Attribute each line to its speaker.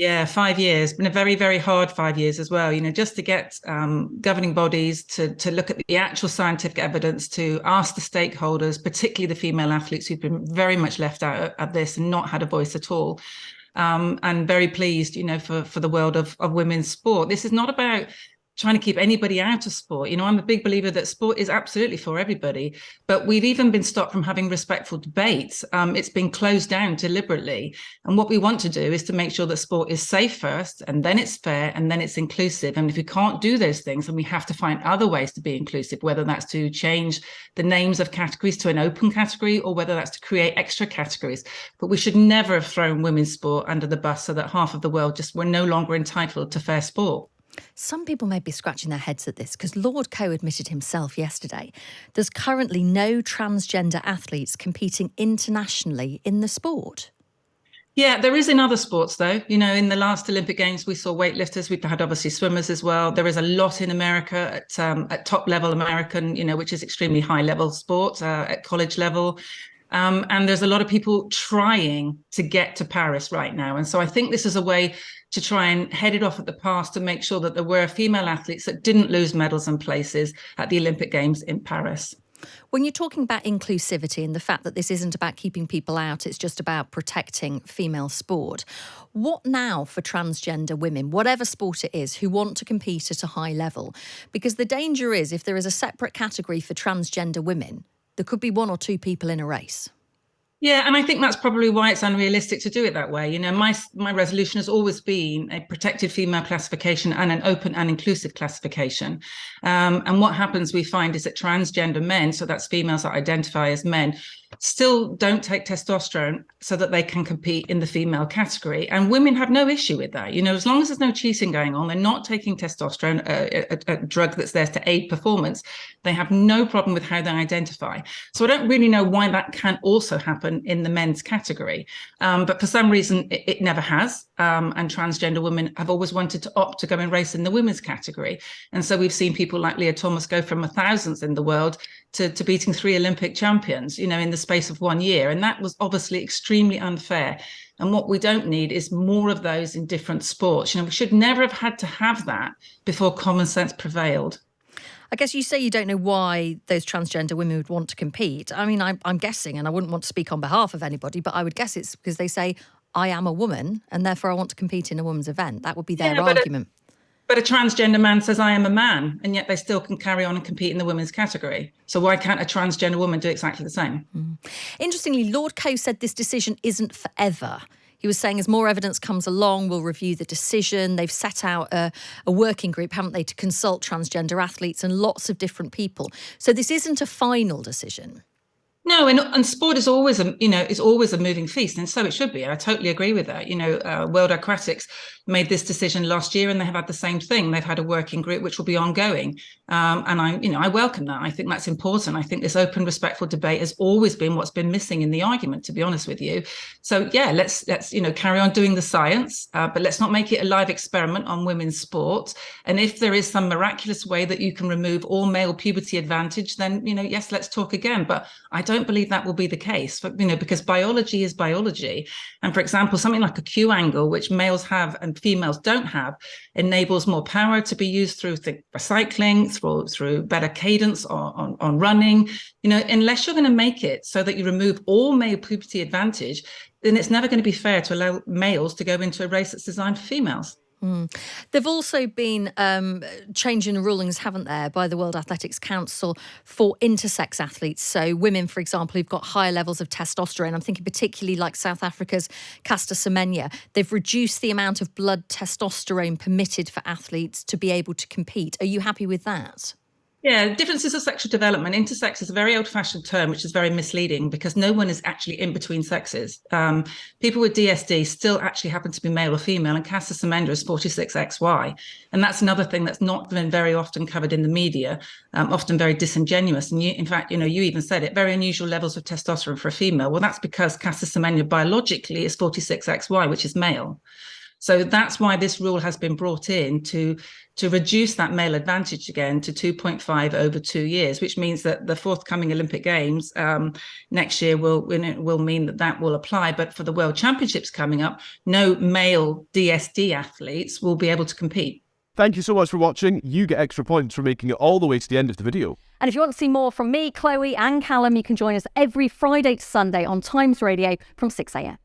Speaker 1: Yeah, 5 years, been a very, very hard 5 years as well, just to get governing bodies to look at the actual scientific evidence, to ask the stakeholders, particularly the female athletes who've been very much left out of this and not had a voice at all. And very pleased, for the world of women's sport. This is not about trying to keep anybody out of sport. I'm a big believer that sport is absolutely for everybody, but we've even been stopped from having respectful debates. It's been closed down deliberately. And what we want to do is to make sure that sport is safe first, and then it's fair, and then it's inclusive. And if we can't do those things, then we have to find other ways to be inclusive, whether that's to change the names of categories to an open category, or whether that's to create extra categories. But we should never have thrown women's sport under the bus so that half of the world just were no longer entitled to fair sport.
Speaker 2: Some people may be scratching their heads at this because Lord Coe admitted himself yesterday there's currently no transgender athletes competing internationally in the sport.
Speaker 1: Yeah, there is in other sports, though. In the last Olympic Games, we saw weightlifters. We've had obviously swimmers as well. There is a lot in America at top level American, which is extremely high level sport at college level. And there's a lot of people trying to get to Paris right now. And so I think this is a way to try and head it off at the pass to make sure that there were female athletes that didn't lose medals and places at the Olympic Games in Paris.
Speaker 2: When you're talking about inclusivity and the fact that this isn't about keeping people out, it's just about protecting female sport, what now for transgender women, whatever sport it is, who want to compete at a high level? Because the danger is if there is a separate category for transgender women, there could be one or two people in a race.
Speaker 1: Yeah, and I think that's probably why it's unrealistic to do it that way. My resolution has always been a protected female classification and an open and inclusive classification. And what happens, we find, is that transgender men, so that's females that identify as men, still don't take testosterone so that they can compete in the female category. And women have no issue with that. As long as there's no cheating going on, they're not taking testosterone, a drug that's there to aid performance. They have no problem with how they identify. So I don't really know why that can't also happen in the men's category. But for some reason, it never has. And transgender women have always wanted to opt to go and race in the women's category. And so we've seen people like Leah Thomas go from 1,000th in the world to beating 3 Olympic champions, in the space of 1 year. And that was obviously extremely unfair. And what we don't need is more of those in different sports. We should never have had to have that before common sense prevailed.
Speaker 2: I guess you say you don't know why those transgender women would want to compete. I mean, I'm guessing, and I wouldn't want to speak on behalf of anybody, but I would guess it's because they say, I am a woman, and therefore I want to compete in a woman's event. That would be their argument.
Speaker 1: But a transgender man says, I am a man, and yet they still can carry on and compete in the women's category. So why can't a transgender woman do exactly the same?
Speaker 2: Interestingly, Lord Coe said this decision isn't forever. He was saying as more evidence comes along, we'll review the decision. They've set out a working group, haven't they, to consult transgender athletes and lots of different people. So this isn't a final decision.
Speaker 1: No, and sport is always a moving feast, and so it should be. I totally agree with that. World Aquatics made this decision last year, and they have had the same thing. They've had a working group which will be ongoing, and I welcome that. I think that's important. I think this open, respectful debate has always been what's been missing in the argument, to be honest with you. So yeah, let's carry on doing the science, but let's not make it a live experiment on women's sport. And if there is some miraculous way that you can remove all male puberty advantage, then yes, let's talk again. But I don't believe that will be the case, because biology is biology. And for example, something like a Q angle, which males have and females don't have, enables more power to be used through cycling, through better cadence on running. Unless you're going to make it so that you remove all male puberty advantage, then it's never going to be fair to allow males to go into a race that's designed for females.
Speaker 2: There've also been changing the rulings, haven't there, by the World Athletics Council for intersex athletes. So women, for example, who've got higher levels of testosterone. I'm thinking particularly like South Africa's Caster Semenya. They've reduced the amount of blood testosterone permitted for athletes to be able to compete. Are you happy with that?
Speaker 1: Yeah, differences of sexual development. Intersex is a very old-fashioned term, which is very misleading because no one is actually in between sexes. People with DSD still actually happen to be male or female, and Caster Semenya is 46XY. And that's another thing that's not been very often covered in the media, often very disingenuous. And in fact, you even said it, very unusual levels of testosterone for a female. Well, that's because Caster Semenya biologically is 46XY, which is male. So that's why this rule has been brought in to reduce that male advantage again to 2.5 over 2 years, which means that the forthcoming Olympic Games next year will mean that will apply. But for the World Championships coming up, no male DSD athletes will be able to compete.
Speaker 3: Thank you so much for watching. You get extra points for making it all the way to the end of the video.
Speaker 4: And if you want to see more from me, Chloe and Callum, you can join us every Friday to Sunday on Times Radio from 6 a.m.